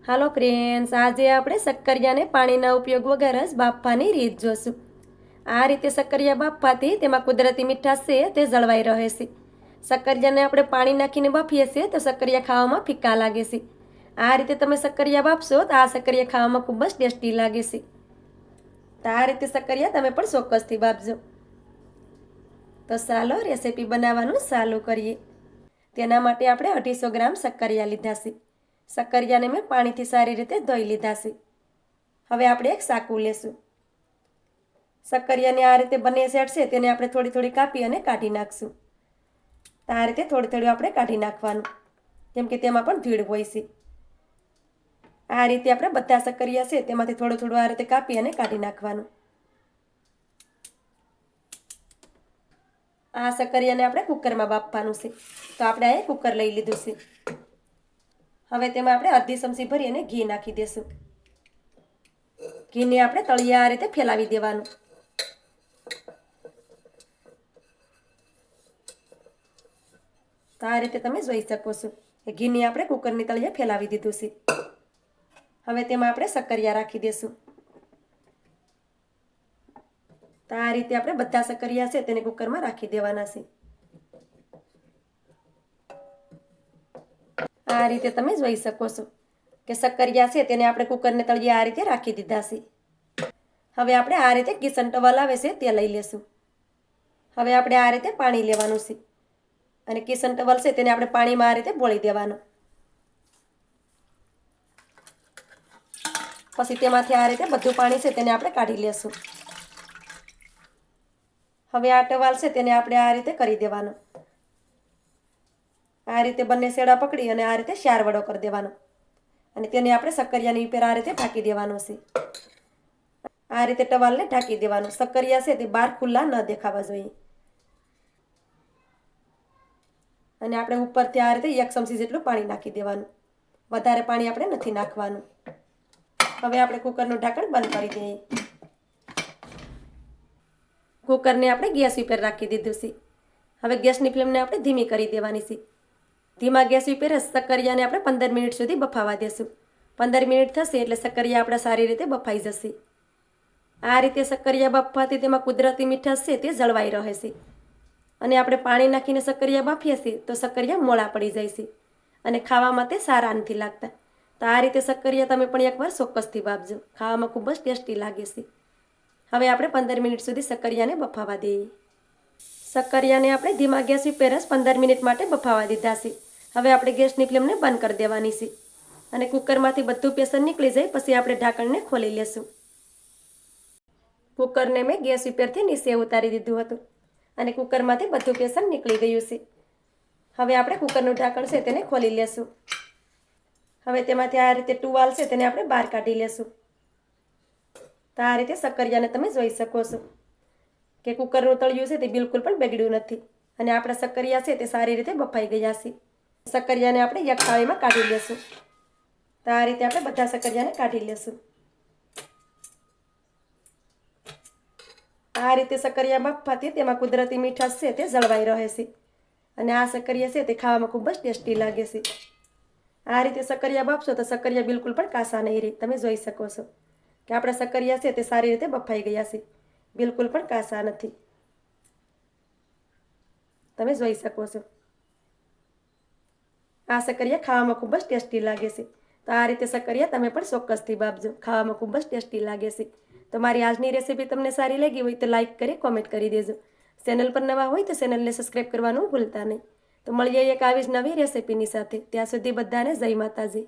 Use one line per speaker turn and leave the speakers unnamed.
હાલો friends, આજે આપણે શક્કરિયાને પાણીના ઉપયોગ વગર જ બાફવાની રીત જોશું. આ રીતે શક્કરિયા બાફવાથી તેમાં કુદરતી મીઠાશ છે તે જળવાઈ રહે છે. શક્કરિયાને આપણે પાણી નાખીને બાફીએ છીએ તો શક્કરિયા ખાવામાં ફીકા લાગે છે. આ રીતે તમે શક્કરિયા બાફશો તો આ શક્કરિયા ખાવામાં ખૂબ જ ટેસ્ટી લાગે છે. તો આ રીતે શક્કરિયા તમે પણ ચોક્કસથી બાફજો. તો ચાલો રેસીપી બનાવવાનું ચાલુ કરીએ. તેના માટે આપણે 250 ગ્રામ શક્કરિયા લીધા છે. શક્કરિયાને મેં પાણીથી સારી રીતે ધોઈ લીધા છે. હવે આપણે એક સાકું લેશું. શક્કરિયાને આ રીતે બંને સાઈડ છે તેને આપણે થોડી થોડી કાપી અને કાઢી નાખશું. તો આ રીતે થોડી થોડી આપણે કાઢી નાખવાનું, કેમ કે તેમાં પણ ધૂળ હોય છે. આ રીતે આપણે બધા શક્કરિયા છે તેમાંથી થોડું થોડું આ રીતે કાપી અને કાઢી નાખવાનું. આ શક્કરિયાને આપણે કુકરમાં બાફવાનું છે, તો આપણે આ કુકર લઈ લીધું છે. હવે તેમાં આપણે અડધી ચમચી ભરી અને ઘી નાખી દેશું. ઘીને આપણે તળિયે આ રીતે ફેલાવી દેવાનું. તો આ રીતે તમે જોઈ શકો છો કે ઘીને આપણે કુકરની તળિયે ફેલાવી દીધું છે. હવે તેમાં આપણે શક્કરિયા રાખી દેશું. તો આ રીતે આપણે બધા શક્કરિયા છે તેને કુકરમાં રાખી દેવાના છે. આ રીતે તમે જોઈ શકો છો કે શક્કરિયા છે તેને આપણે કુકરને તળિયે આ રીતે રાખી દીધા છે. હવે આપણે આ રીતે કિચન ટવલ આવે છે તે લઈ લેશું. હવે આપણે આ રીતે પાણી લેવાનું છે અને કિચન ટવલ છે તેને આપણે પાણીમાં આ રીતે બોળી દેવાનું. પછી તેમાંથી આ રીતે બધું પાણી છે તેને આપણે કાઢી લેશું. હવે આ ટવાલ છે તેને આપણે આ રીતે કરી દેવાનો. આ રીતે બંને છેડા પકડી અને આ રીતે ચાર વડો કરી દેવાનો અને તેને આપણે શક્કરિયાની ઉપર આ રીતે ઢાંકી દેવાનો છે. આ રીતે ટવાલને ઢાંકી દેવાનું. શક્કરિયા છે તે બહાર ખુલ્લા ન દેખાવા જોઈએ. અને આપણે ઉપરથી આ રીતે 1 ચમચી જેટલું પાણી નાખી દેવાનું. વધારે પાણી આપણે નથી નાખવાનું. હવે આપણે કુકરનું ઢાંકણ બંધ કરી દઈએ. કુકરને આપણે ગેસ ઉપર રાખી દીધું છે. હવે ગેસની ફ્લેમને આપણે ધીમી કરી દેવાની છે. ધીમા ગેસ ઉપર શક્કરિયાને આપણે 15 મિનિટ સુધી બફાવા દેશું. 15 મિનિટ થશે એટલે શક્કરિયા આપણા સારી રીતે બફાઈ જશે. આ રીતે શક્કરિયા બફવાથી તેમાં કુદરતી મીઠાશ છે તે જળવાઈ રહે છે. અને આપણે પાણી નાખીને શક્કરિયા બાફીએ છીએ તો શક્કરિયા મોળા પડી જાય છે અને ખાવામાં તે સારા નથી લાગતા. તો આ રીતે શક્કરિયા તમે પણ એકવાર ચોક્કસથી બાફજો. ખાવામાં ખૂબ જ ટેસ્ટી લાગે છે. હવે આપણે 15 મિનિટ સુધી શક્કરિયાને બફાવા દઈએ. શક્કરિયાને આપણે ધીમા ગેસ ઉપર જ 15 મિનિટ માટે બફાવા દીધા છે. હવે આપણે ગેસની ફ્લેમને બંધ કરી દેવાની છે અને કુકરમાંથી બધું પ્રેશર નીકળી જાય પછી આપણે ઢાંકણને ખોલી લેશું. કુકરને મેં ગેસ ઉપરથી નીચે ઉતારી દીધું હતું અને કુકરમાંથી બધું પ્રેશર નીકળી ગયું છે. હવે આપણે કુકરનું ઢાંકણ છે તેને ખોલી લેશું. હવે તેમાંથી આ રીતે ટુવાલ છે તેને આપણે બહાર કાઢી લેશું. તો આ રીતે શક્કરિયાને તમે જોઈ શકો છો કે કુકરનું તળિયું છે તે બિલકુલ પણ બગડ્યું નથી અને આપણા શક્કરિયા છે તે સારી રીતે બફાઈ ગયા છે. શક્કરિયાને આપણે એક થાળીમાં કાઢી લેશું. તો આ રીતે આપણે બધા શક્કરિયાને કાઢી લેશું. આ રીતે શક્કરિયા બાફવાથી તેમાં કુદરતી મીઠાશ છે તે જળવાઈ રહે છે અને આ શક્કરિયા છે તે ખાવામાં ખૂબ જ ટેસ્ટી લાગે છે. આ રીતે શક્કરિયા બાફશો તો શક્કરિયા બિલકુલ પણ કાસા નહીં રહે. તમે જોઈ શકો છો કે આપણા શક્કરિયા છે તે સારી રીતે બફાઈ ગયા છે. બિલકુલ પણ કાસા નથી. તમે જોઈ શકો છો. આ શક્કરિયા ખાવામાં ખૂબ જ ટેસ્ટી લાગે છે. તો આ રીતે શક્કરિયા તમે પણ ચોક્કસથી બાફજો. ખાવામાં ખૂબ જ ટેસ્ટી લાગે છે. તો મારી આજની રેસીપી તમને સારી લાગી હોય તો લાઇક કરી કોમેન્ટ કરી દેજો. ચેનલ પર નવા હોય તો ચેનલને સબસ્ક્રાઈબ કરવાનું ભૂલતા નહીં. તો મળીએ એક આવી જ નવી રેસીપીની સાથે. ત્યાં સુધી બધાને જય માતાજી.